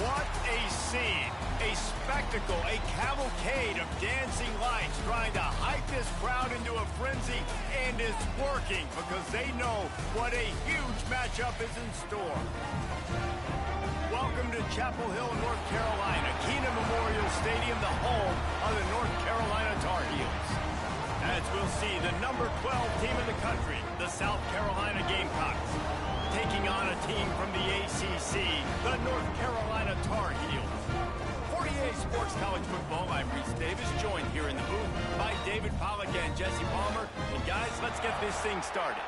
What a scene, a spectacle, a cavalcade of dancing lights trying to hype this crowd into a frenzy, and it's working because they know what a huge matchup is in store. Welcome to Chapel Hill, North Carolina, Keenan Memorial Stadium, the home of the North Carolina Tar Heels. As we'll see, the number 12 team in the country, the South Carolina Gamecocks, taking on a team from the ACC, the North Carolina Tar Heels. For EA Sports College Football, I'm Reese Davis, joined here in the booth by David Pollack and Jesse Palmer. And guys, let's get this thing started.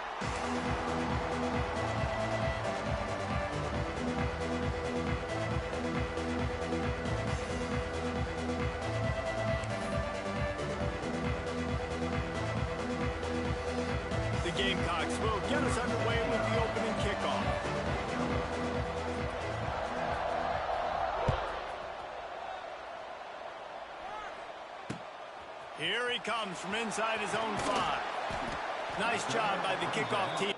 Gamecocks will get us underway with the opening kickoff. Here he comes from inside his own 5. Nice job by the kickoff team.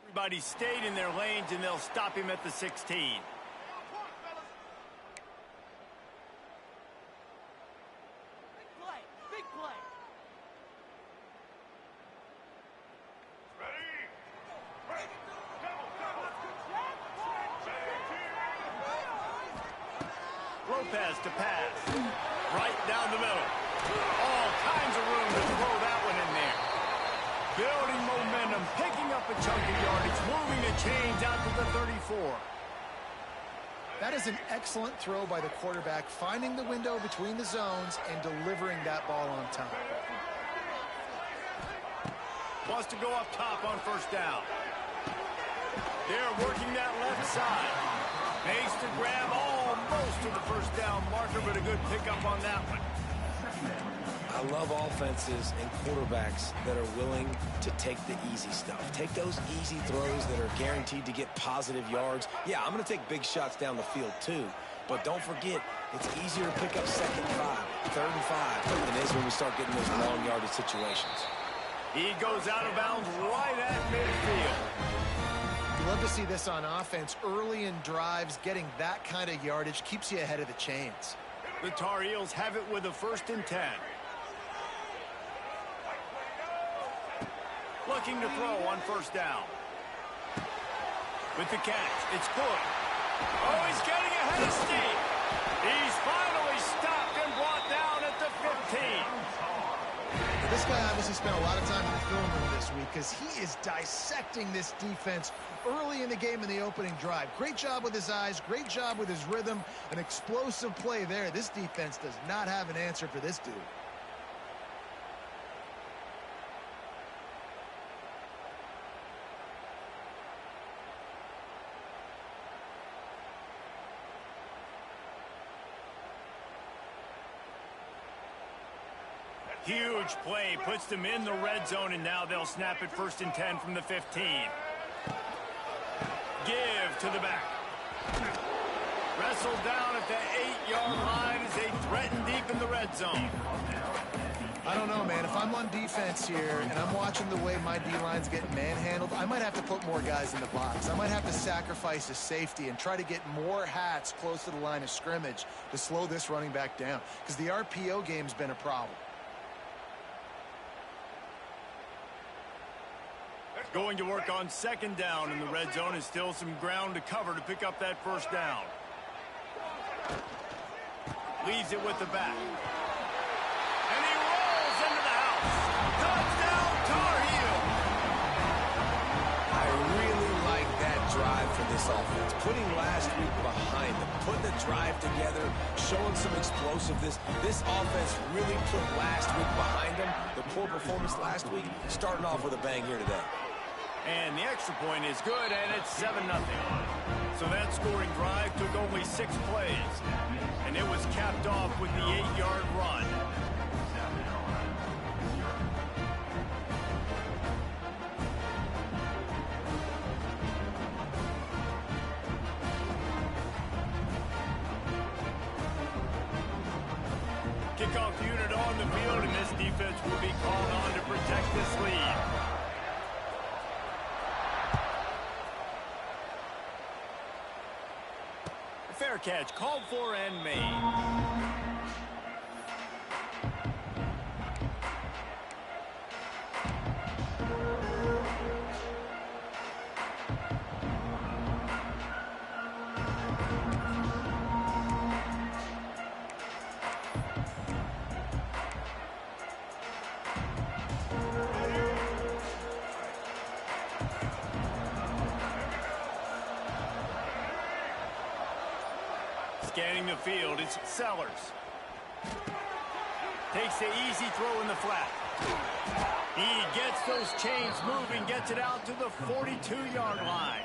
Everybody stayed in their lanes, and they'll stop him at the 16. Big play. Lopez to pass. Right down the middle. All kinds of room to throw that one in there. Building momentum, picking up a chunk of yardage, moving the chains out to the 34. That is an excellent throw by the quarterback, finding the window between the zones and delivering that ball on time. Wants to go up top on first down. They're working that left side. Makes to grab almost to the first down marker, but a good pickup on that one. I love offenses and quarterbacks that are willing to take the easy stuff. Take those easy throws that are guaranteed to get positive yards. Yeah, I'm going to take big shots down the field too, but don't forget, it's easier to pick up 2nd and 5, 3rd and 5 than it is when we start getting those long yardage situations. He goes out of bounds right at midfield. You love to see this on offense. Early in drives, getting that kind of yardage keeps you ahead of the chains. The Tar Heels have it with a 1st and 10. Looking to throw on first down. With the catch, it's good. Oh, he's getting ahead of steam. He's finally stopped and brought down at the 15. This guy obviously spent a lot of time in the film room this week because he is dissecting this defense early in the game in the opening drive. Great job with his eyes, great job with his rhythm, an explosive play there. This defense does not have an answer for this dude. Huge play, puts them in the red zone, and now they'll snap it 1st and 10 from the 15. Give to the back. Wrestled down at the 8-yard line as they threaten deep in the red zone. I don't know, man. If I'm on defense here and I'm watching the way my D-line's getting manhandled, I might have to put more guys in the box. I might have to sacrifice a safety and try to get more hats close to the line of scrimmage to slow this running back down, because the RPO game's been a problem. Going to work on second down in the red zone, and still some ground to cover to pick up that first down. Leaves it with the back. And he rolls into the house. Touchdown, Tar Heel! I really like that drive for this offense. Putting last week behind them, putting the drive together, showing some explosiveness. This offense really put last week behind them. The poor performance last week, starting off with a bang here today. And the extra point is good, and it's 7-0. So that scoring drive took only 6 plays. And it was capped off with the 8-yard run. Kickoff unit on the field, and this defense will be called on to protect this lead. Fair catch, called for and made. Scanning the field, it's Sellers. Takes the easy throw in the flat. He gets those chains moving, gets it out to the 42-yard line.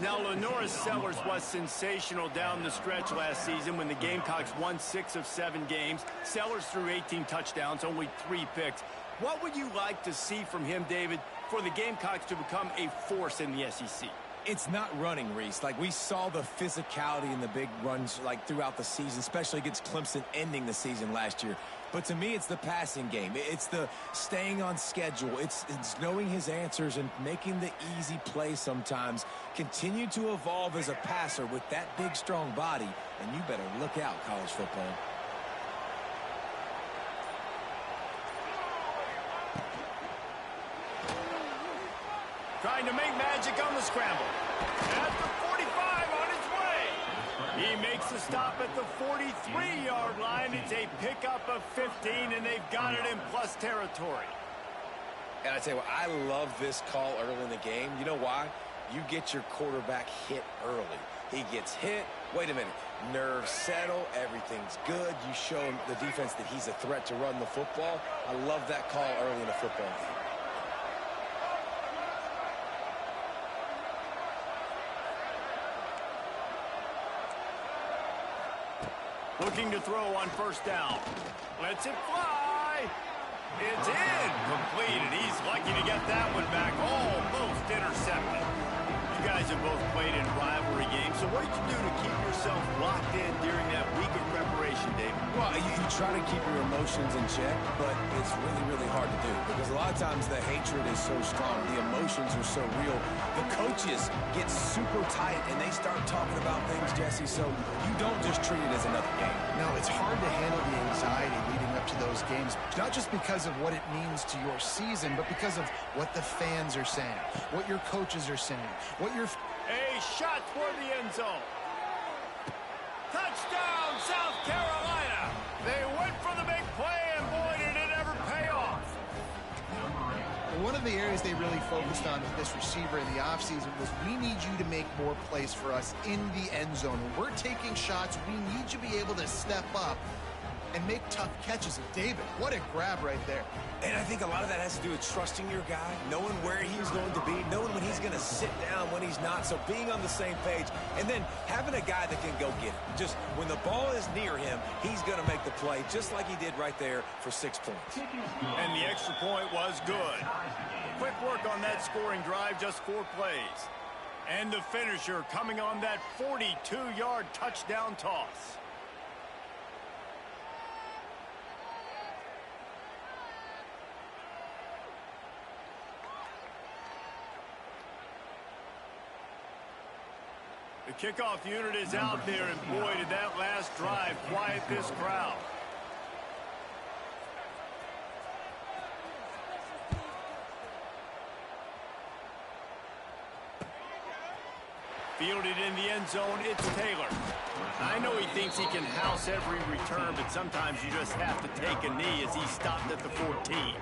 Now, Lenoris Sellers was sensational down the stretch last season when the Gamecocks won 6 of 7 games. Sellers threw 18 touchdowns, only 3 picks. What would you like to see from him, David, for the Gamecocks to become a force in the SEC? It's not running, Reese. Like, we saw the physicality in the big runs, like, throughout the season, especially against Clemson ending the season last year. But to me, it's the passing game. It's the staying on schedule. It's knowing his answers and making the easy play sometimes. Continue to evolve as a passer with that big, strong body. And you better look out, college football. Trying to make magic on the scramble. At the 45 on his way. He makes the stop at the 43-yard line. It's a pickup of 15, and they've got it in plus territory. And I tell you what, I love this call early in the game. You know why? You get your quarterback hit early. He gets hit. Wait a minute. Nerves settle. Everything's good. You show him, the defense, that he's a threat to run the football. I love that call early in the football game. Looking to throw on first down. Lets it fly. It's in. Completed. He's lucky to get that one back. Almost intercepted. You guys have both played in rivalry games, so what did you do to keep yourself locked in during that week of preparation, David? Well, you try to keep your emotions in check, but it's really, really hard to do because a lot of times the hatred is so strong. The emotions are so real. The coaches get super tight, and they start talking about things, Jesse, so you don't just treat it as another game. No, it's hard to handle the anxiety leading up to those games, not just because of what it means to your season, but because of what the fans are saying, what your coaches are saying, what your... A shot toward the end zone. Touchdown, South Carolina. They went for the big play, and boy, did it ever pay off. One of the areas they really focused on with this receiver in the offseason was, we need you to make more plays for us in the end zone. When we're taking shots, we need you to be able to step up and make tough catches. And David, what a grab right there. And I think a lot of that has to do with trusting your guy, knowing where he's going to be, knowing when he's going to sit down, when he's not. So being on the same page, and then having a guy that can go get it. Just when the ball is near him, he's going to make the play, just like he did right there for 6 points. And the extra point was good. Quick work on that scoring drive, just 4 plays. And the finisher coming on that 42-yard touchdown toss. kickoff unit is out there, and boy, did that last drive quiet this crowd. Fielded in the end zone, it's Taylor. I know he thinks he can house every return, but sometimes you just have to take a knee as he stopped at the 14.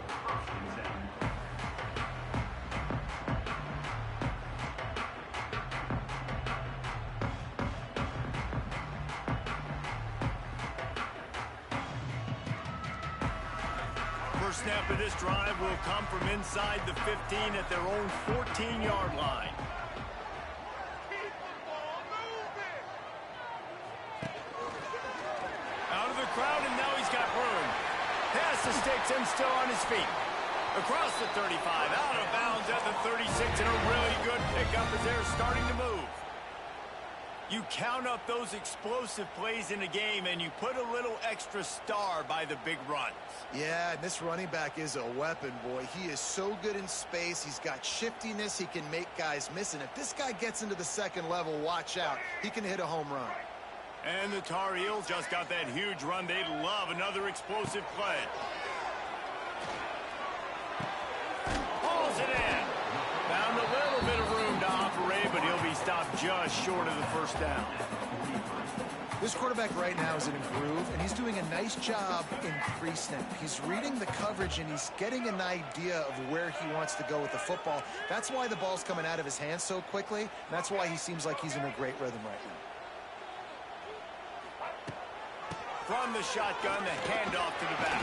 First snap of this drive will come from inside the 15 at their own 14-yard line. Crowd, and now he's got room. Pass the sticks and still on his feet. Across the 35, out of bounds at the 36, and a really good pickup as they're starting to move. You count up those explosive plays in a game, and you put a little extra star by the big runs. Yeah, and this running back is a weapon, boy. He is so good in space. He's got shiftiness. He can make guys miss. And if this guy gets into the second level, watch out. He can hit a home run. And the Tar Heels just got that huge run. They'd love another explosive play. Hauls it in. Found a little bit of room to operate, but he'll be stopped just short of the first down. This quarterback right now is in a groove, and he's doing a nice job in pre-snap. He's reading the coverage, and he's getting an idea of where he wants to go with the football. That's why the ball's coming out of his hands so quickly. And that's why he seems like he's in a great rhythm right now. From the shotgun, the handoff to the back.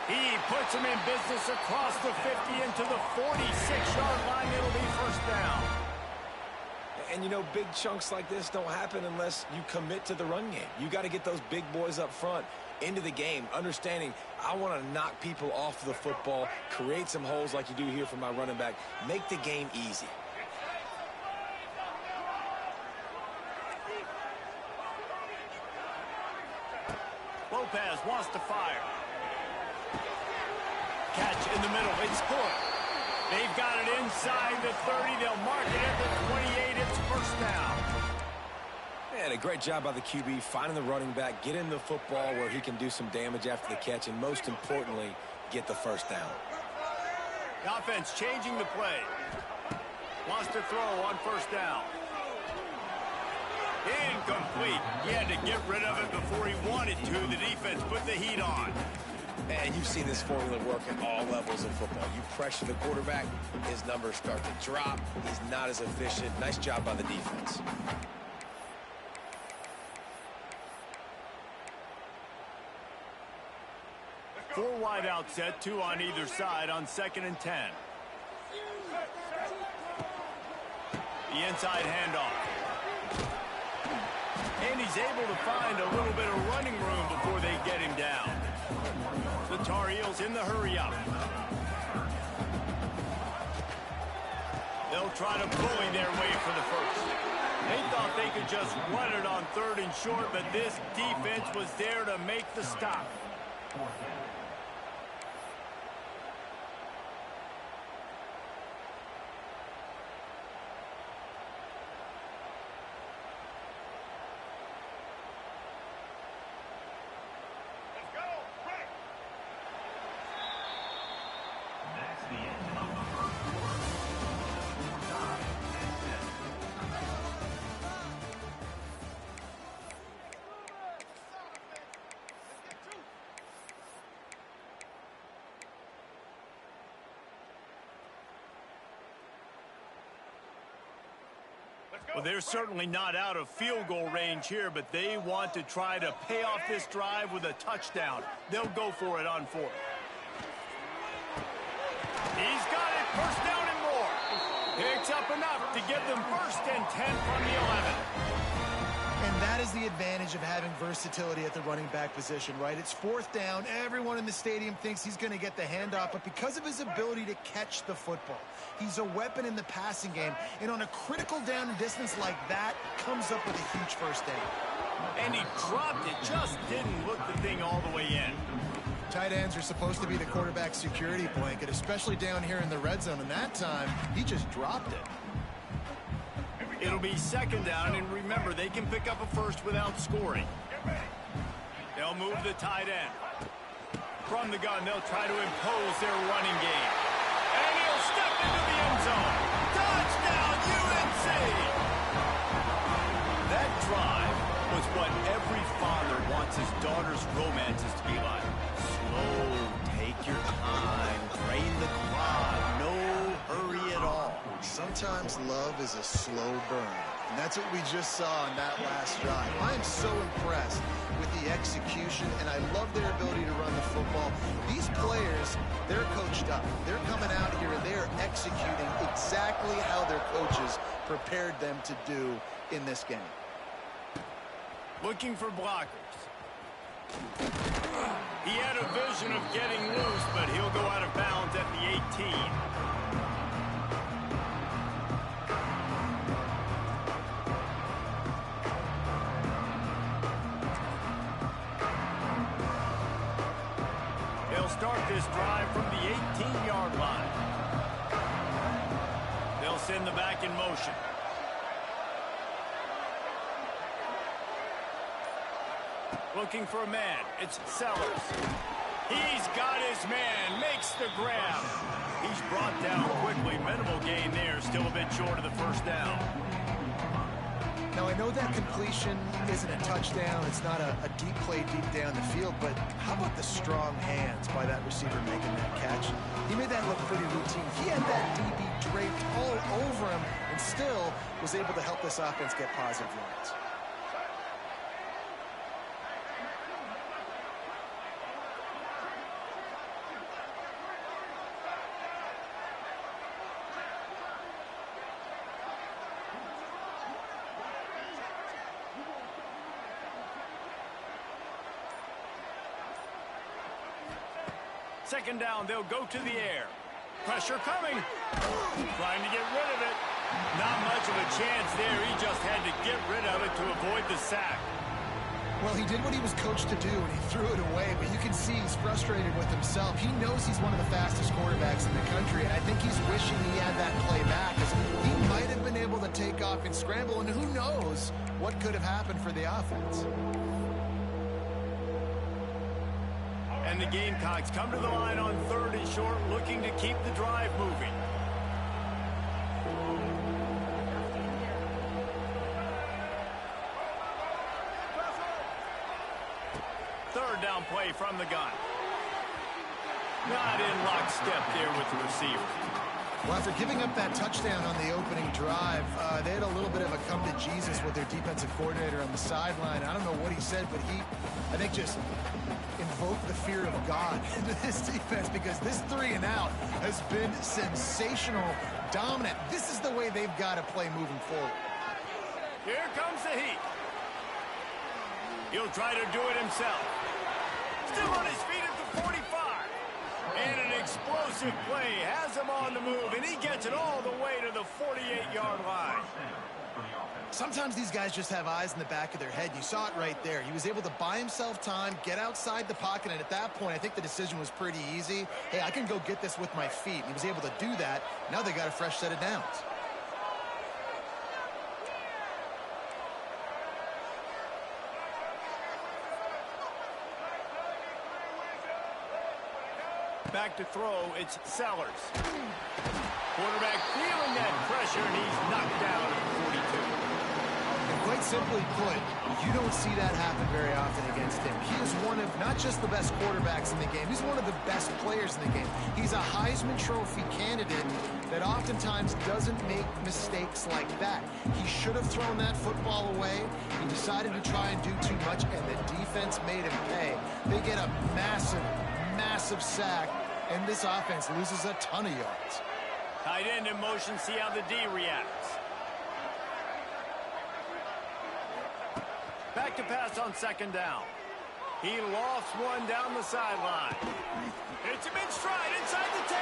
He puts him in business across the 50 into the 46-yard line. It'll be first down. And, you know, big chunks like this don't happen unless you commit to the run game. You got to get those big boys up front into the game, understanding I want to knock people off the football, create some holes like you do here for my running back, make the game easy. Lopez wants to fire. Catch in the middle. It's Court. They've got it inside the 30. They'll mark it at the 28. It's first down. And a great job by the QB finding the running back, getting the football where he can do some damage after the catch, and most importantly, get the first down. The offense changing the play. Wants to throw on first down. Incomplete. He had to get rid of it before he wanted to. The defense put the heat on. And you've seen this formula work at all levels of football. You pressure the quarterback, his numbers start to drop. He's not as efficient. Nice job by the defense. Four wide out set, two on either side on 2nd and 10. The inside handoff. And he's able to find a little bit of running room before they get him down. The Tar Heels in the hurry-up. They'll try to bully their way for the first. They thought they could just run it on 3rd and short, but this defense was there to make the stop. Well, they're certainly not out of field goal range here, but they want to try to pay off this drive with a touchdown. They'll go for it on 4th. He's got it, first down and more. Picks up enough to give them 1st and 10 from the 11. And that is the advantage of having versatility at the running back position, right? It's 4th down. Everyone in the stadium thinks he's going to get the handoff, but because of his ability to catch the football, he's a weapon in the passing game. And on a critical down and distance like that, comes up with a huge first down. And he dropped it, just didn't look the thing all the way in. Tight ends are supposed to be the quarterback's security blanket, especially down here in the red zone. And that time, he just dropped it. It'll be second down, and remember, they can pick up a first without scoring. They'll move the tight end. From the gun, they'll try to impose their running game. And he'll step into the end zone. Touchdown, UNC! That drive was what every father wants his daughter's romances to be like. Slow, take your time, drain the clock, no hurry at all. Sometimes love is a slow burn, and that's what we just saw on that last drive. I am so impressed with the execution, and I love their ability to run the football. These players, they're coached up. They're coming out here, and they're executing exactly how their coaches prepared them to do in this game. Looking for blockers. He had a vision of getting loose, but he'll go out of bounds at the 18. They'll start this drive from the 18-yard line. They'll send the back in motion. Looking for a man. It's Sellers. He's got his man. Makes the grab. He's brought down quickly. Minimal gain there. Still a bit short of the first down. Now, I know that completion isn't a touchdown. It's not a deep play deep down the field, but how about the strong hands by that receiver making that catch? He made that look pretty routine. He had that DB draped all over him and still was able to help this offense get positive yards. Second down, they'll go to the air. Pressure coming. Trying to get rid of it. Not much of a chance there. He just had to get rid of it to avoid the sack. Well, he did what he was coached to do, and he threw it away. But you can see he's frustrated with himself. He knows he's one of the fastest quarterbacks in the country, and I think he's wishing he had that play back, because he might have been able to take off and scramble, and who knows what could have happened for the offense. And the Gamecocks come to the line on 3rd and short, looking to keep the drive moving. Third down play from the gun. Not in lockstep there with the receiver. Well, after giving up that touchdown on the opening drive, they had a little bit of a come to Jesus with their defensive coordinator on the sideline. I don't know what he said, but he, I think, just invoked the fear of God into this defense, because this 3 and out has been sensational, dominant. This is the way they've got to play moving forward. Here comes the heat. He'll try to do it himself. Still on his feet at the 45. And an explosive play has him on the move, and he gets it all the way to the 48-yard line. Sometimes these guys just have eyes in the back of their head. You saw it right there. He was able to buy himself time, get outside the pocket, and at that point, I think the decision was pretty easy. Hey, I can go get this with my feet. And he was able to do that. Now they got a fresh set of downs. Back to throw, it's Sellers. Quarterback feeling that pressure, and he's knocked down at 42. And quite simply put, you don't see that happen very often against him. He is one of not just the best quarterbacks in the game, he's one of the best players in the game. He's a Heisman Trophy candidate that oftentimes doesn't make mistakes like that. He should have thrown that football away. He decided to try and do too much, and the defense made him pay. They get a massive sack, and this offense loses a ton of yards. Tight end in motion, see how the D reacts. Back to pass on second down. He lofts one down the sideline. Hits him in stride inside the 10.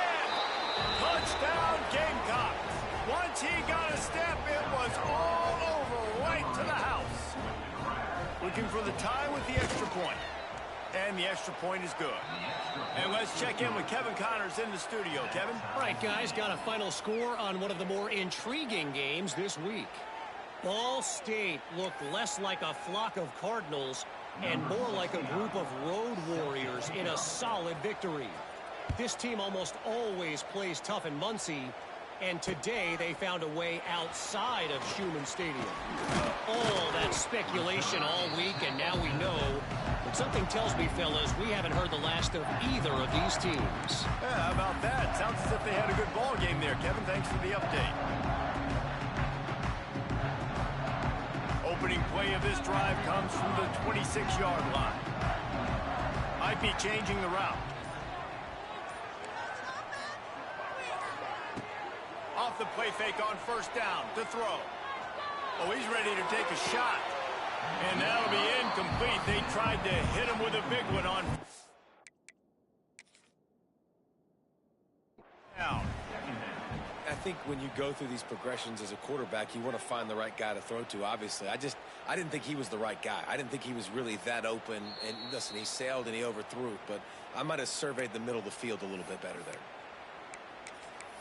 Touchdown, Gamecocks. Once he got a step, it was all over, right to the house. Looking for the tie with the extra point. And the extra point is good. And let's check in with Kevin Connors in the studio. Kevin? All right, guys, got a final score on one of the more intriguing games this week. Ball State looked less like a flock of Cardinals and more like a group of road warriors in a solid victory. This team almost always plays tough in Muncie, and today they found a way outside of Schumann Stadium. All that speculation all week, and now we know. But something tells me, fellas, we haven't heard the last of either of these teams. Yeah, how about that? Sounds as if they had a good ball game there, Kevin. Thanks for the update. Opening play of this drive comes from the 26-yard line. Might be changing the route. Off the play fake on first down to throw. Oh, he's ready to take a shot. And that'll be incomplete. They tried to hit him with a big one on down. I think when you go through these progressions as a quarterback, you want to find the right guy to throw to, obviously. I didn't think he was the right guy. I didn't think he was really that open. And listen, he sailed and he overthrew it, but I might have surveyed the middle of the field a little bit better there.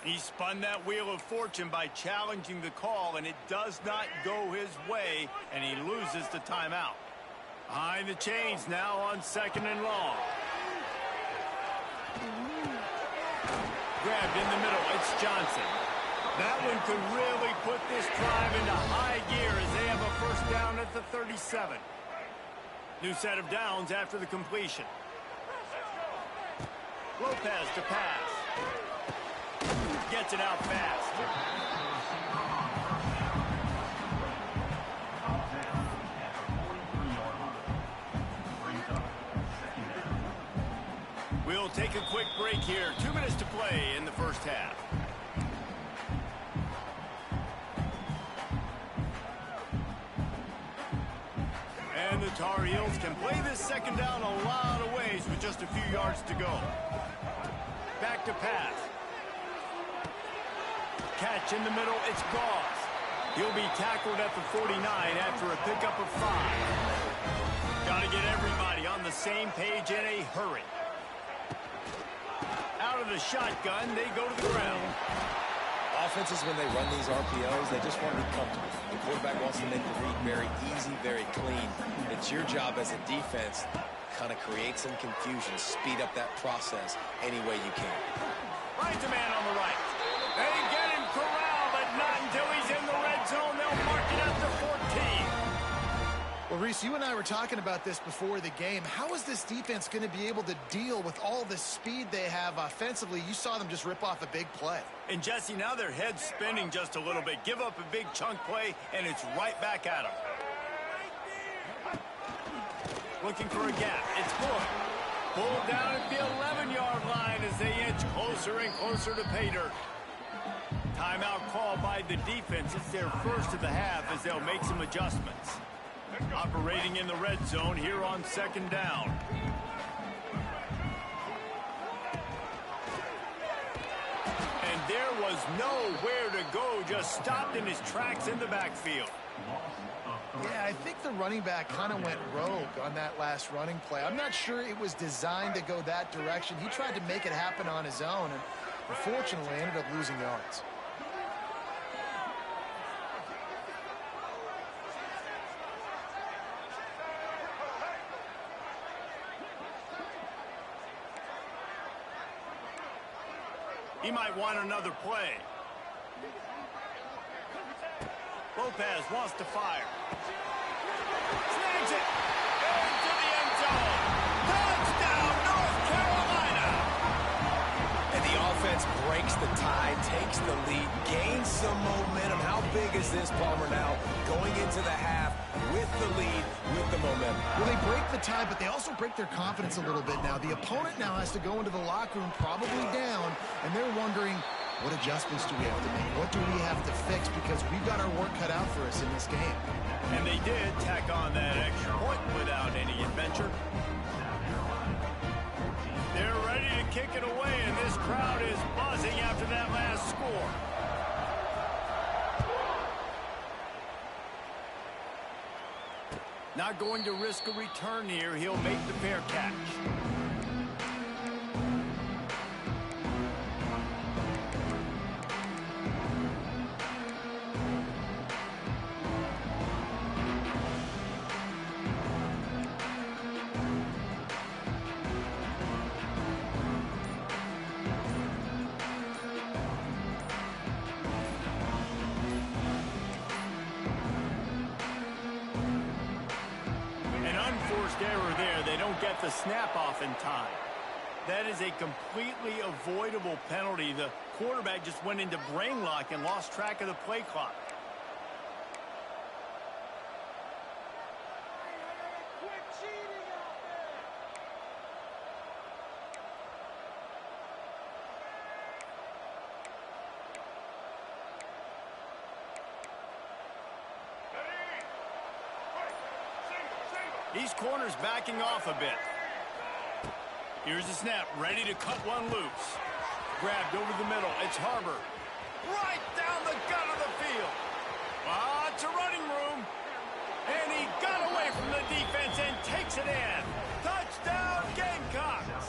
He spun that wheel of fortune by challenging the call, and it does not go his way, and he loses the timeout. Behind the chains now on 2nd and long. Grabbed in the middle. It's Johnson. That one could really put this drive into high gear as they have a first down at the 37. New set of downs after the completion. Lopez to pass. Gets it out fast. We'll take a quick break here. 2 minutes to play in the first half. And the Tar Heels can play this second down a lot of ways with just a few yards to go. Back to pass. Catch in the middle, it's Gauze. He'll be tackled at the 49 after a pickup of 5. Got to get everybody on the same page in a hurry. Out of the shotgun, they go to the ground. Offenses, when they run these RPOs, they just want to be comfortable. The quarterback wants to make the read very easy, very clean. It's your job as a defense, kind of create some confusion, speed up that process any way you can. Finds a man on the right. They get him corralled, but not until he's in the red zone. They'll mark it at the 14. Well, Reese, you and I were talking about this before the game. How is this defense going to be able to deal with all the speed they have offensively? You saw them just rip off a big play. And, Jesse, now their head's spinning just a little bit. Give up a big chunk play, and it's right back at them. Looking for a gap. It's Boyd. Pulled down at the 11-yard line as they inch closer and closer to pay dirt. Timeout called by the defense. It's their first of the half as they'll make some adjustments. Operating in the red zone here on 2nd down. And there was nowhere to go, just stopped in his tracks in the backfield. Yeah, I think the running back kind of went rogue on that last running play. I'm not sure it was designed to go that direction. He tried to make it happen on his own, and unfortunately ended up losing yards. He might want another play. Lopez wants to fire. Snags it. Into the end zone. Touchdown, North Carolina. And the offense breaks the tie, takes the lead, gains some momentum. How big is this, Palmer, now? Going into the half with the lead, with the momentum. Well, they break the tie, but they also break their confidence a little bit now. The opponent now has to go into the locker room probably down, and they're wondering, what adjustments do we have to make? What do we have to fix? Because we've got our work cut out for us in this game. And they did tack on that extra point without any adventure. They're ready to kick it away, and this crowd is buzzing after that last score. Not going to risk a return here. He'll make the fair catch. get the snap off in time. That is a completely avoidable penalty. The quarterback just went into brain lock and lost track of the play clock. These corners backing off a bit. Here's the snap, ready to cut one loose. Grabbed over the middle, it's Harbor. Right down the gut of the field. Lots of running room. And he got away from the defense and takes it in. Touchdown, Gamecocks.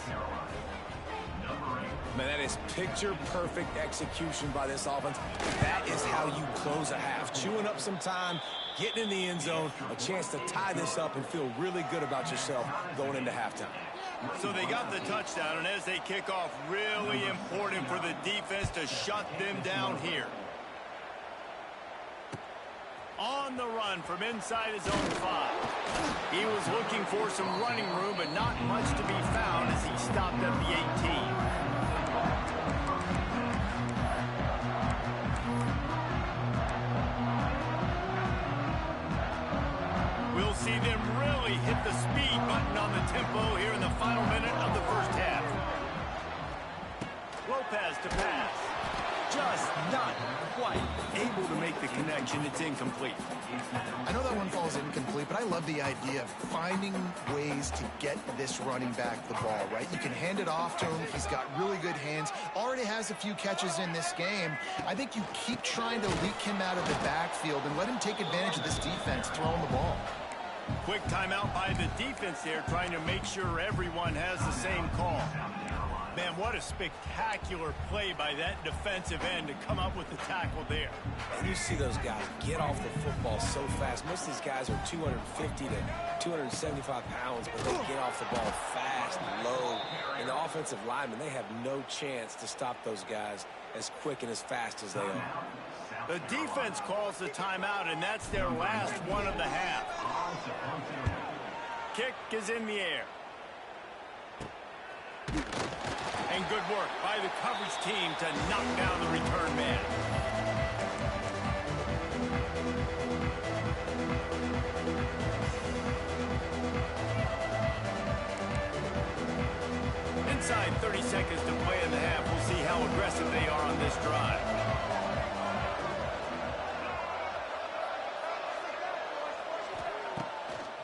Man, that is picture-perfect execution by this offense. That is how you close a half. Chewing up some time, getting in the end zone, a chance to tie this up and feel really good about yourself going into halftime. So they got the touchdown, and as they kick off, really important for the defense to shut them down here. On the run from inside his own 5. He was looking for some running room, but not much to be found as he stopped at the 18. We'll see them really hit the speed button on the tempo here in the final minute of the first half. Lopez to pass. Just not quite able to make the connection. It's incomplete. I know that one falls incomplete, but I love the idea of finding ways to get this running back the ball, right? You can hand it off to him. He's got really good hands. Already has a few catches in this game. I think you keep trying to leak him out of the backfield and let him take advantage of this defense throwing the ball. Quick timeout by the defense there, trying to make sure everyone has the same call. Man, what a spectacular play by that defensive end to come up with the tackle there. And you see those guys get off the football so fast. Most of these guys are 250 to 275 pounds, but they get off the ball fast, low. And the offensive linemen, they have no chance to stop those guys as quick and as fast as they are. The defense calls the timeout, and that's their last one of the half. Kick is in the air. And good work by the coverage team to knock down the return man. Inside 30 seconds to play in the half. We'll see how aggressive they are on this drive.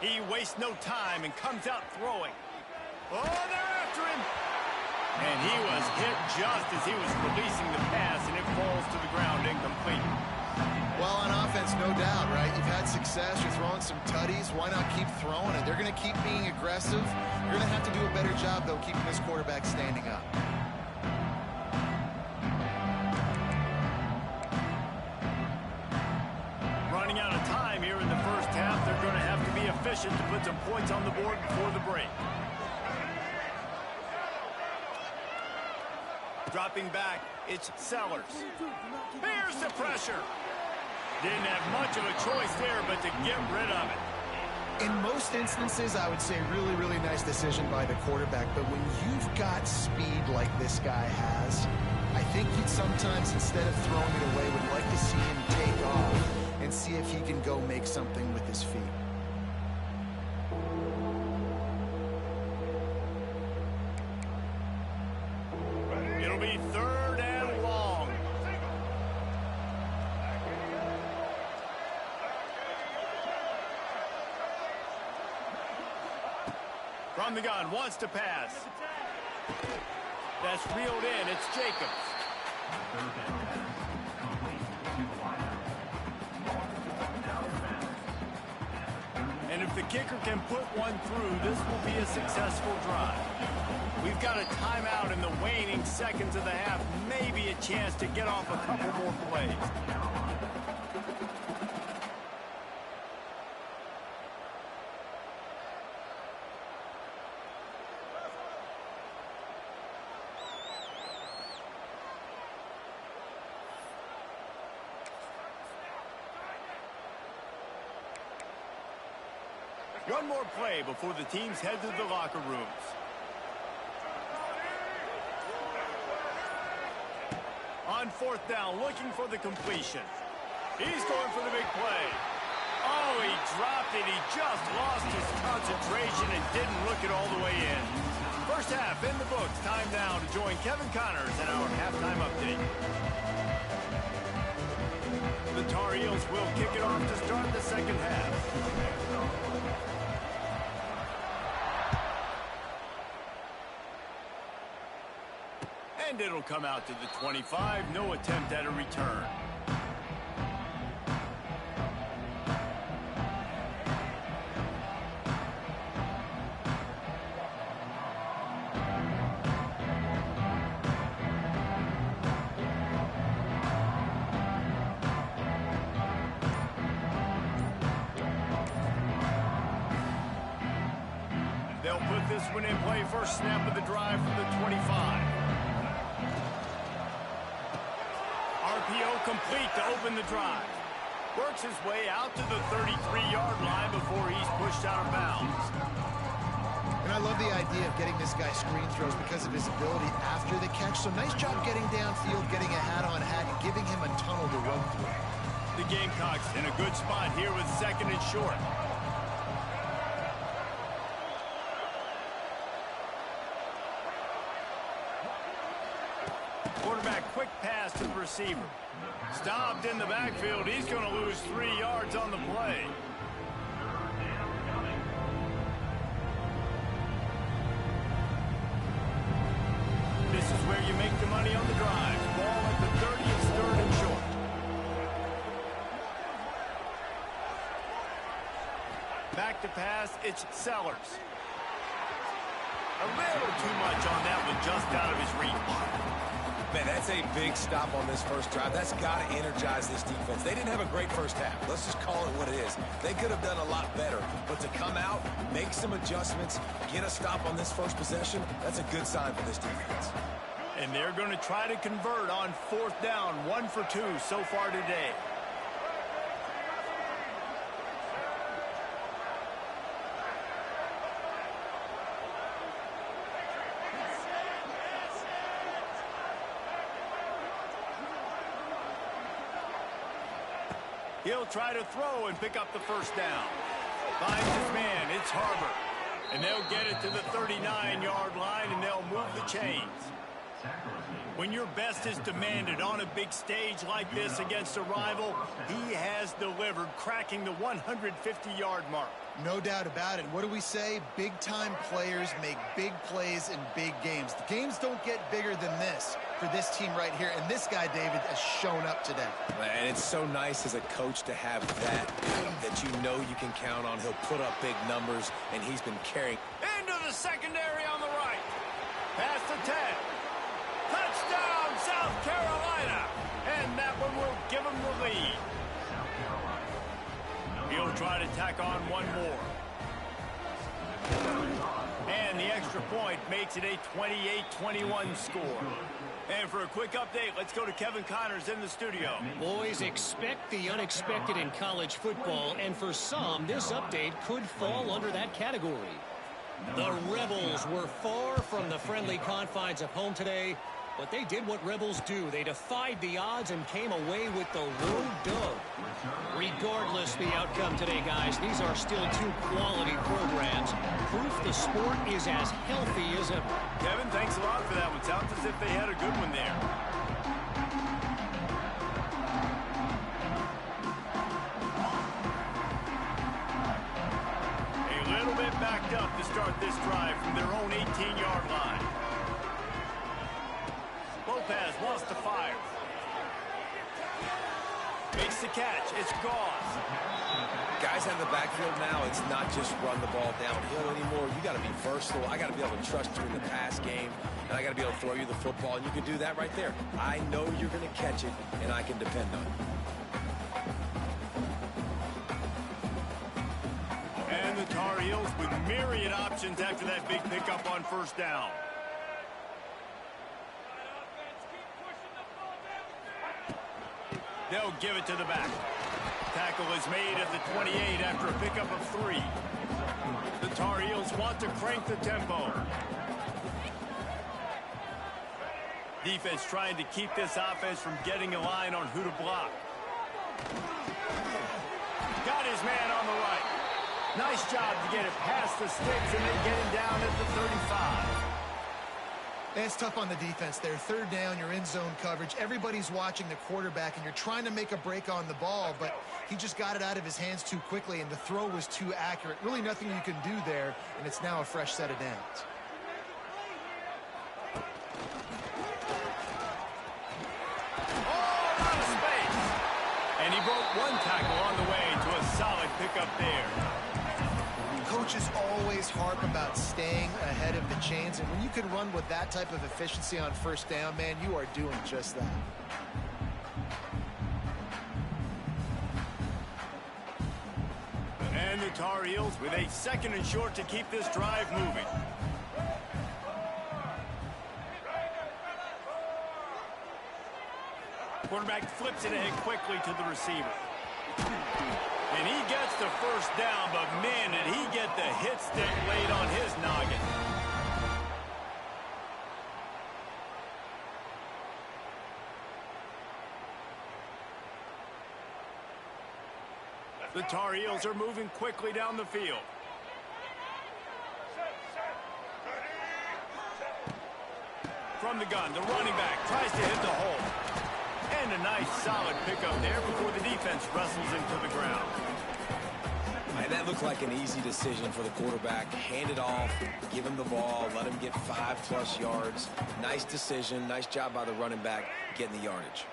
He wastes no time and comes out throwing. Oh, they're after him. And he was hit just as he was releasing the pass, and it falls to the ground incomplete. Well, on offense, no doubt, right? You've had success. You're throwing some tutties. Why not keep throwing it? They're going to keep being aggressive. You're going to have to do a better job, though, keeping this quarterback standing up. Running out of time here in the first half. They're going to have to be efficient to put some points on the board before the break. Dropping back, it's Sellers. Here's the pressure. Didn't have much of a choice there, but to get rid of it. In most instances, I would say really, really nice decision by the quarterback. But when you've got speed like this guy has, I think you'd sometimes, instead of throwing it away, would like to see him take off and see if he can go make something with his feet. It'll be 3rd and long. From the gun, wants to pass. That's reeled in, it's Jacobs. And if the kicker can put one through, this will be a successful drive. We've got a timeout in the waning seconds of the half. Maybe a chance to get off a couple more plays. One more play before the teams head to the locker rooms. On fourth down, looking for the completion. He's going for the big play. Oh, he dropped it. He just lost his concentration and didn't look it all the way in. First half in the books. Time now to join Kevin Connors in our halftime update. The Tar Heels will kick it off to start the second half. And it'll come out to the 25. No attempt at a return. They'll put this one in play. First snap of the drive from the 25. RPO complete to open the drive. Works his way out to the 33-yard line before he's pushed out of bounds. And I love the idea of getting this guy screen throws because of his ability after the catch. So nice job getting downfield, getting a hat-on-hat, and giving him a tunnel to run through. The Gamecocks in a good spot here with second and short. Quarterback quick pass to the receiver. Stopped in the backfield. He's going to lose 3 yards on the play. This is where you make the money on the drive. Ball at the 30 is third and short. Back to pass, it's Sellers. A little too much on that one, just out of his reach. Man, that's a big stop on this first drive. That's got to energize this defense. They didn't have a great first half. Let's just call it what it is. They could have done a lot better. But to come out, make some adjustments, get a stop on this first possession, that's a good sign for this defense. And they're going to try to convert on fourth down. 1 for 2 so far today. He'll try to throw and pick up the first down. Finds his man. It's Harbor. And they'll get it to the 39-yard line, and they'll move the chains. When your best is demanded on a big stage like this against a rival, he has delivered, cracking the 150-yard mark. No doubt about it. What do we say? Big-time players make big plays in big games. The games don't get bigger than this for this team right here, and this guy, David, has shown up today. And it's so nice as a coach to have that you know you can count on. He'll put up big numbers, and he's been carrying. Into the secondary on the right. Past the 10. Touchdown, South Carolina. And that one will give them the lead. He'll try to tack on one more. And the extra point makes it a 28-21 score. And for a quick update, let's go to Kevin Connors in the studio. Boys, expect the unexpected in college football, and for some, this update could fall under that category. The Rebels were far from the friendly confines of home today, but they did what Rebels do. They defied the odds and came away with the road dub. Regardless the outcome today, guys, these are still two quality programs. Proof the sport is as healthy as ever. Kevin, thanks a lot for that one. Sounds as if they had a good one there. A little bit backed up to start this drive from their own 18-yard line. Lopez wants to fire. Makes the catch. It's Gauze. Guys have the backfield now. It's not just run the ball downhill anymore. You got to be versatile. I got to be able to trust you in the pass game, and I got to be able to throw you the football, and you can do that right there. I know you're going to catch it, and I can depend on it. And the Tar Heels with myriad options after that big pickup on first down. They'll give it to the back. Tackle is made at the 28 after a pickup of 3. The Tar Heels want to crank the tempo. Defense trying to keep this offense from getting a line on who to block. Got his man on the right. Nice job to get it past the sticks, and they get him down at the 35. It's tough on the defense there. Third down, you're in zone coverage. Everybody's watching the quarterback, and you're trying to make a break on the ball, but he just got it out of his hands too quickly, and the throw was too accurate. Really nothing you can do there, and it's now a fresh set of downs. Oh, out of space. And he broke one tackle on the way to a solid pickup there. Coaches always harp about staying ahead of the chains, and when you can run with that type of efficiency on first down, man, you are doing just that. And the Tar Heels with a 2nd and short to keep this drive moving. Quarterback flips it ahead quickly to the receiver. And he gets the first down, but man, did he get the hit stick laid on his noggin. The Tar Heels are moving quickly down the field. From the gun, the running back tries to hit the hole. And a nice solid pickup there before the defense wrestles him to the ground. Man, that looked like an easy decision for the quarterback. Hand it off, give him the ball, let him get 5+ yards. Nice decision, nice job by the running back getting the yardage.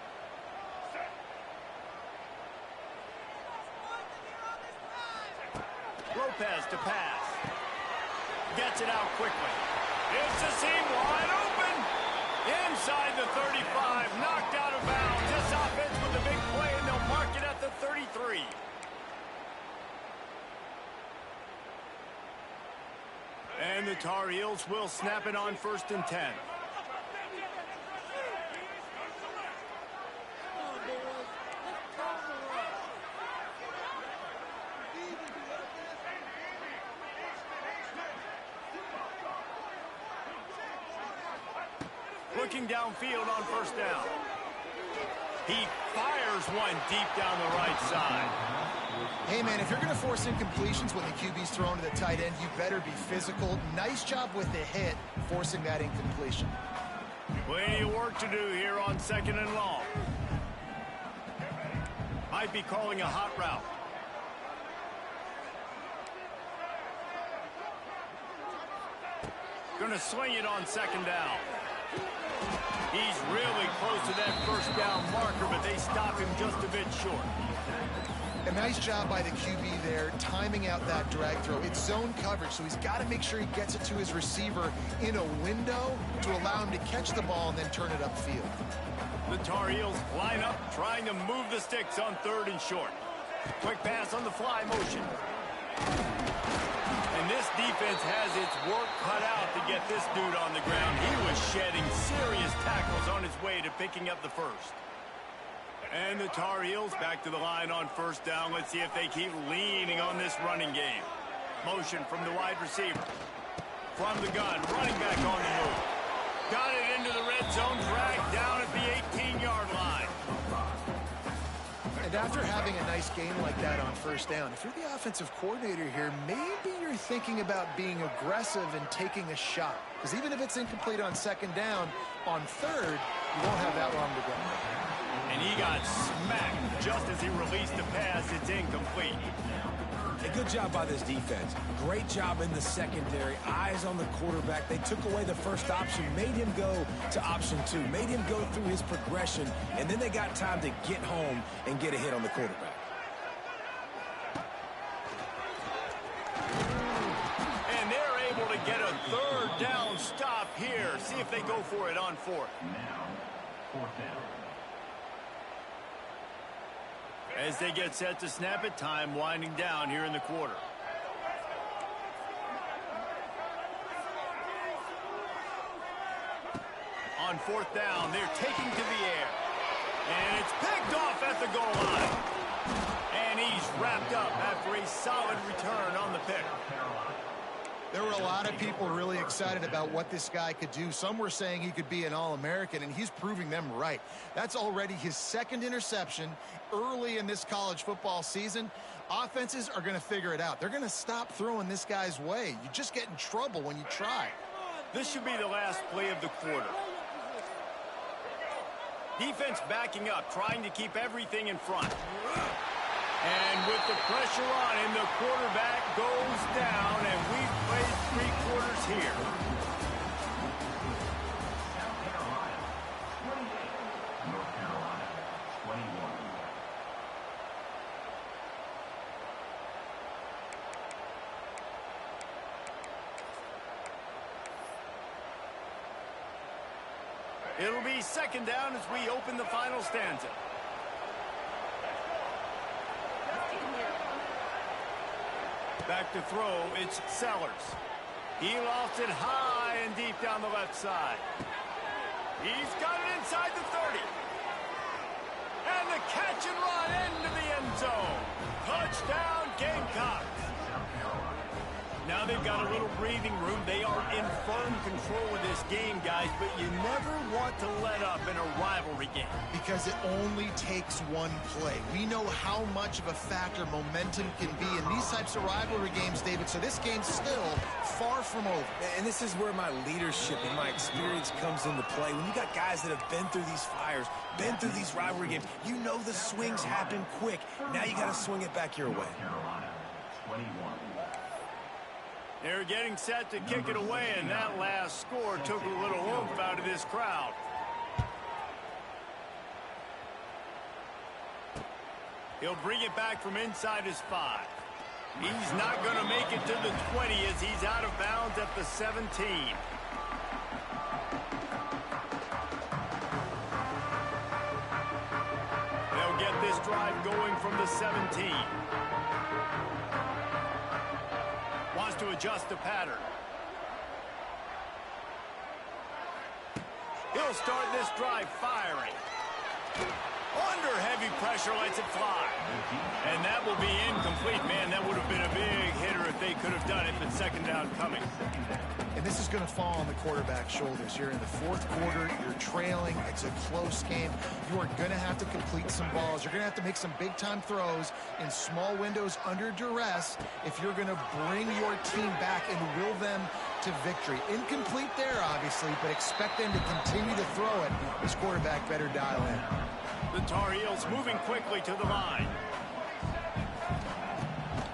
Lopez to pass. Gets it out quickly. It's a seam wide open. Inside the 35, knocked out of bounds. This offense with a big play, and they'll mark it at the 33. And the Tar Heels will snap it on 1st and 10. Looking downfield on 1st down. He fires one deep down the right side. Hey, man, if you're going to force incompletions when the QB's thrown to the tight end, you better be physical. Nice job with the hit, forcing that incompletion. Plenty of work to do here on 2nd and long. Might be calling a hot route. Gonna swing it on 2nd down. He's really close to that 1st down marker, but they stop him just a bit short. A nice job by the QB there, timing out that drag throw. It's zone coverage, so he's got to make sure he gets it to his receiver in a window to allow him to catch the ball and then turn it upfield. The Tar Heels line up, trying to move the sticks on 3rd and short. Quick pass on the fly motion. And this defense has its work cut out to get this dude on the ground. He was shedding serious tackles on his way to picking up the 1st. And the Tar Heels back to the line on 1st down. Let's see if they keep leaning on this running game. Motion from the wide receiver. From the gun, running back on the move. Got it into the red zone, dragged down at the 18-yard line. And after having a nice game like that on 1st down, if you're the offensive coordinator here, maybe you're thinking about being aggressive and taking a shot. Because even if it's incomplete on 2nd down, on 3rd, you won't have that long to go. And he got smacked just as he released the pass. It's incomplete. A good job by this defense. Great job in the secondary. Eyes on the quarterback. They took away the 1st option, made him go to option 2, made him go through his progression, and then they got time to get home and get a hit on the quarterback. And they're able to get a 3rd down stop here. See if they go for it on 4th. Now, 4th down. As they get set to snap it, time winding down here in the quarter. On 4th down, they're taking to the air. And it's picked off at the goal line. And he's wrapped up after a solid return on the pick. There were a lot of people really excited about what this guy could do. Some were saying he could be an All-American, and he's proving them right. That's already his second interception early in this college football season. Offenses are going to figure it out. They're going to stop throwing this guy's way. You just get in trouble when you try. This should be the last play of the quarter. Defense backing up, trying to keep everything in front. And with the pressure on him, the quarterback goes down, and we've played 3 quarters here. South Carolina, 28. North Carolina, 21. It'll be second down as we open the final stanza. Back to throw, it's Sellers. He lost it high and deep down the left side. He's got it inside the 30. And the catch and run into the end zone. Touchdown, Gamecocks. Now they've got a little breathing room. They are in firm control of this game, guys, but you never want to let up in a rivalry game. Because it only takes one play. We know how much of a factor momentum can be in these types of rivalry games, David, so this game's still far from over. And this is where my leadership and my experience comes into play. When you got guys that have been through these fires, been through these rivalry games, you know the swings happen quick. Now you got to swing it back your way. Carolina, 21. They're getting set to kick it away, and that last score took a little oomph out of this crowd. He'll bring it back from inside his 5. He's not going to make it to the 20 as he's out of bounds at the 17. They'll get this drive going from the 17. Wants to adjust the pattern. He'll start this drive firing. Under heavy pressure, lets it fly. And that will be incomplete. Man, that would have been a big hitter if they could have done it, but second down coming. And this is going to fall on the quarterback's shoulders. You're in the 4th quarter. You're trailing. It's a close game. You are going to have to complete some balls. You're going to have to make some big-time throws in small windows under duress if you're going to bring your team back and will them to victory. Incomplete there, obviously, but expect them to continue to throw it. This quarterback better dial in. The Tar Heels moving quickly to the line.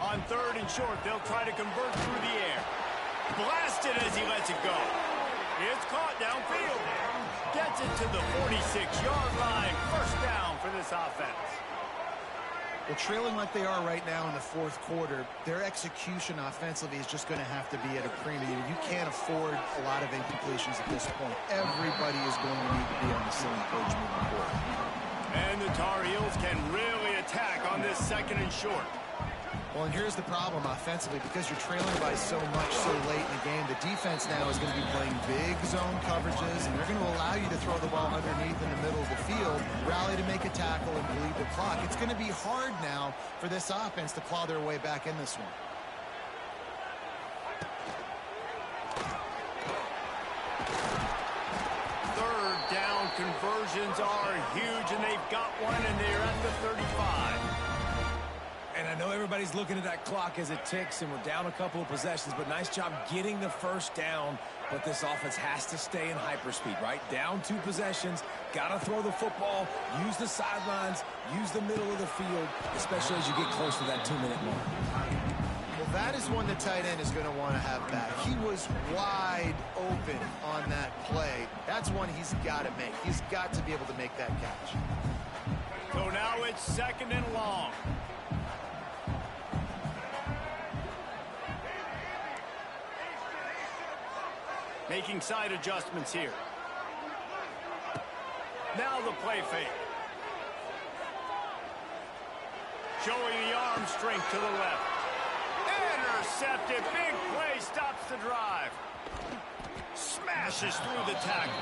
On 3rd and short, they'll try to convert through the air. Blasted as he lets it go. It's caught downfield. Gets it to the 46-yard line. First down for this offense. Well, trailing like they are right now in the 4th quarter, their execution offensively is just going to have to be at a premium. You can't afford a lot of incompletions at this point. Everybody is going to need to be on the same page moving forward. And the Tar Heels can really attack on this 2nd and short. Well, and here's the problem offensively. Because you're trailing by so much so late in the game, the defense now is going to be playing big zone coverages, and they're going to allow you to throw the ball underneath in the middle of the field, rally to make a tackle, and bleed the clock. It's going to be hard now for this offense to claw their way back in this one. Third down conversions are huge, and they've got one, and they're at the 35. And I know everybody's looking at that clock as it ticks, and we're down a couple of possessions, but nice job getting the first down. But this offense has to stay in hyperspeed, right? Down 2 possessions, got to throw the football, use the sidelines, use the middle of the field, especially as you get close to that 2-minute mark. Well, that is one the tight end is going to want to have back. He was wide open on that play. That's one he's got to make. He's got to be able to make that catch. So now it's 2nd and long. Making side adjustments here. Now the play fake. Showing the arm strength to the left. Intercepted. Big play stops the drive. Smashes through the tackle.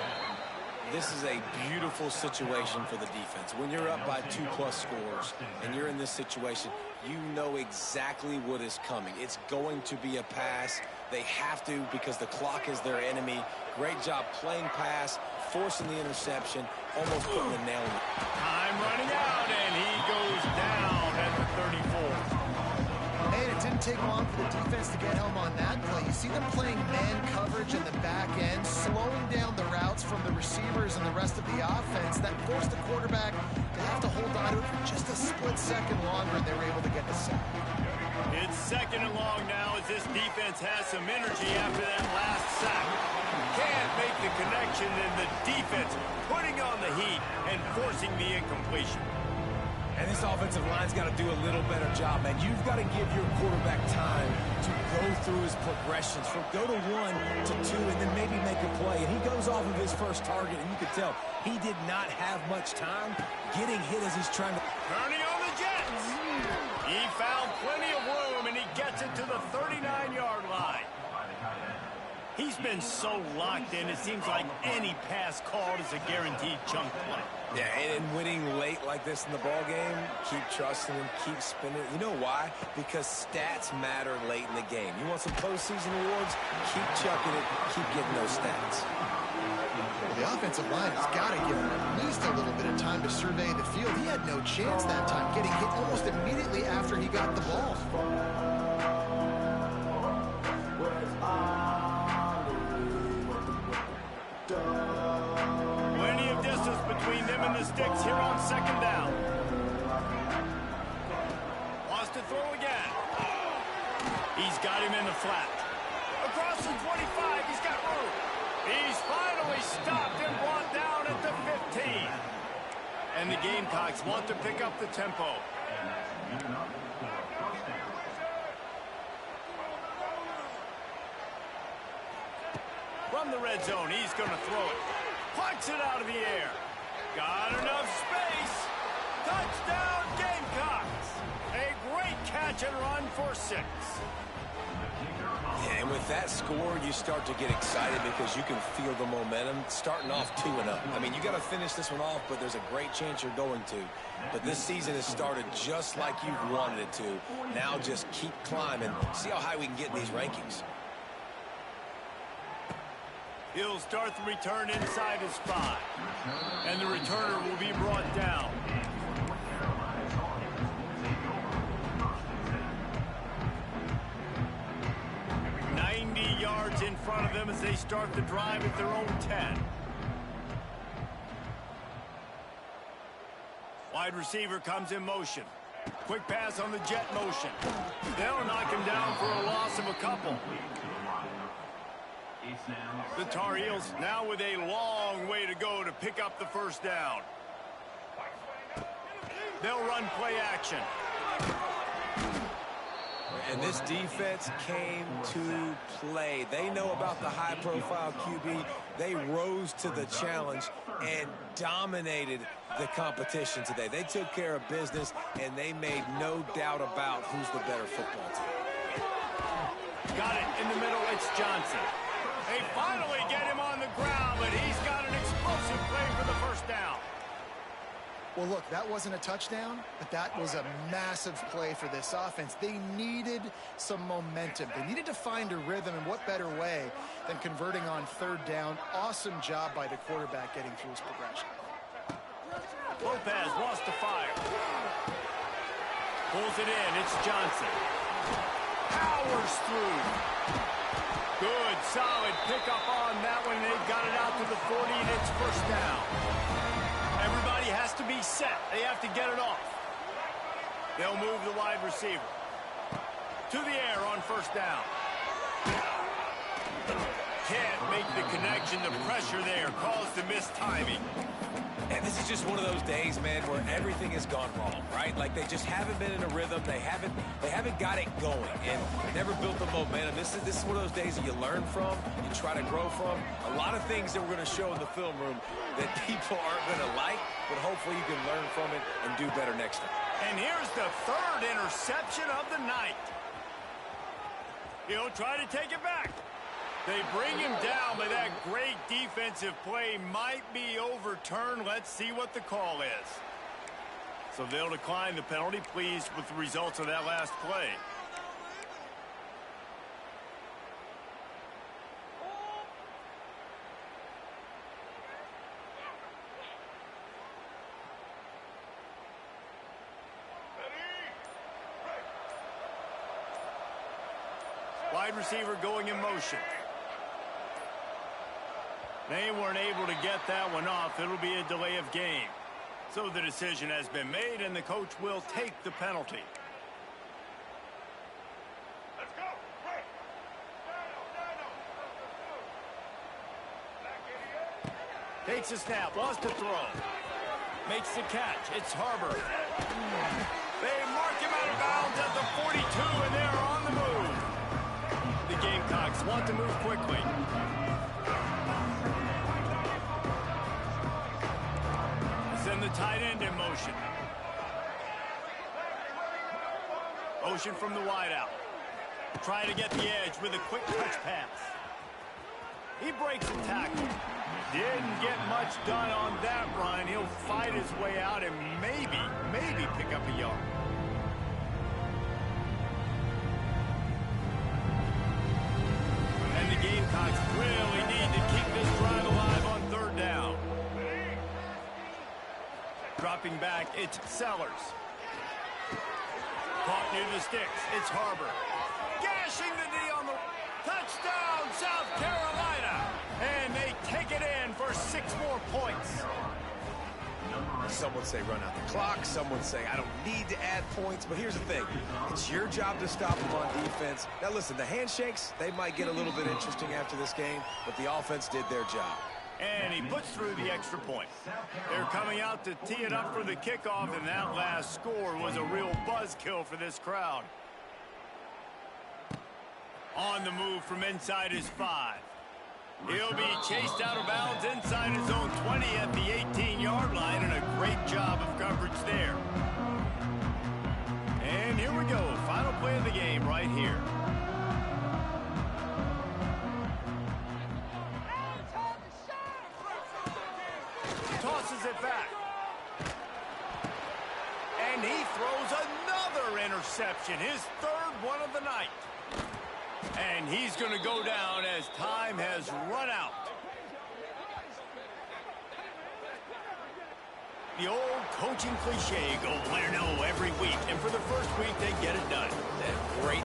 This is a beautiful situation for the defense. When you're up by 2+ scores and you're in this situation, you know exactly what is coming. It's going to be a pass. They have to because the clock is their enemy. Great job playing pass, forcing the interception, almost putting the nail in it. Time running out, and he goes down at the 34. And it didn't take long for the defense to get home on that play. You see them playing man coverage in the back end, slowing down the routes from the receivers and the rest of the offense. That forced the quarterback to have to hold on to it for just a split second longer, and they were able to get the sack. It's 2nd and long now as this defense has some energy after that last sack. Can't make the connection, and the defense putting on the heat and forcing the incompletion. And this offensive line's got to do a little better job, man. You've got to give your quarterback time to go through his progressions. From go to 1 to 2 and then maybe make a play. And he goes off of his first target, and you can tell he did not have much time getting hit as he's trying to... Turning on the Jets. He found plenty of room, and he gets it to the 39-yard line. He's been so locked in, it seems like any pass called is a guaranteed chunk play. Yeah, and winning late like this in the ball game, keep trusting him, keep spinning. You know why? Because stats matter late in the game. You want some postseason awards? Keep chucking it, keep getting those stats. The offensive line has got to give him at least a little bit of time to survey the field. He had no chance that time, getting hit almost immediately after he got the ball. Plenty of distance between them and the sticks here on 2nd down. Wants to throw again. He's got him in the flat. Across the 25, he's got room. He's finally stopped and brought down at the 15. And the Gamecocks want to pick up the tempo. From the red zone, he's going to throw it. Punts it out of the air. Got enough space. Touchdown, Gamecocks. A great catch and run for 6. Yeah, and with that score, you start to get excited because you can feel the momentum starting off 2-0. I mean, you got to finish this one off, but there's a great chance you're going to. But this season has started just like you wanted it to. Now just keep climbing. See how high we can get in these rankings. He'll start the return inside his 5. And the returner will be brought down. In front of them as they start the drive at their own 10. Wide receiver comes in motion. Quick pass on the jet motion. They'll knock him down for a loss of a couple. The Tar Heels now with a long way to go to pick up the 1st down. They'll run play action. And this defense came to play. They know about the high-profile QB. They rose to the challenge and dominated the competition today. They took care of business, and they made no doubt about who's the better football team. Got it in the middle. It's Johnson. They finally get him on the ground, but he's got an explosive play for the 1st down. Well, look, that wasn't a touchdown, but that was a massive play for this offense. They needed some momentum. They needed to find a rhythm, and what better way than converting on 3rd down. Awesome job by the quarterback getting through his progression. Lopez wants to fire. Pulls it in. It's Johnson. Powers through. Good, solid pickup on that one. They've got it out to the 40, and it's 1st down. Everybody has to be set. They have to get it off. They'll move the wide receiver. To the air on 1st down. Can't make the connection. The pressure there caused the missed timing. And this is just one of those days, man, where everything has gone wrong, right? Like they just haven't been in a rhythm. They haven't got it going and never built the momentum. This is one of those days that you learn from, you try to grow from. A lot of things that we're going to show in the film room that people aren't going to like, but hopefully you can learn from it and do better next time. And here's the 3rd interception of the night. He'll try to take it back. They bring him down, but that great defensive play might be overturned. Let's see what the call is. So they'll decline the penalty. Pleased with the results of that last play. Wide receiver going in motion. They weren't able to get that one off. It'll be a delay of game. So the decision has been made, and the coach will take the penalty. Let's go. Takes a snap, wants to throw. Makes the catch. It's Harbor. They mark him out of bounds at the 42, and they're on the move. The Gamecocks want to move quickly. Send the tight end in motion. Motion from the wideout. Trying to get the edge with a quick touch pass. He breaks a tackle. Didn't get much done on that run. He'll fight his way out and maybe pick up a yard. And the Gamecocks really need to keep this drive alive on third down. Dropping back, it's Sellers. Caught near the sticks, it's Harbor. Gashing the D on the touchdown, South Carolina. And they take it in for 6 more points. Some would say run out the clock. Some would say I don't need to add points. But here's the thing. It's your job to stop them on defense. Now, listen, the handshakes, they might get a little bit interesting after this game, but the offense did their job. And he puts through the extra point. They're coming out to tee it up for the kickoff, and that last score was a real buzzkill for this crowd. On the move from inside his 5. He'll be chased out of bounds inside his own 20 at the 18-yard line, and a great job of coverage there. And here we go. Final play of the game right here. Tosses it back. And he throws another interception, his 3rd one of the night. And he's going to go down as time has run out. The old coaching cliche, go win or no every week. And for the first week, they get it done. That great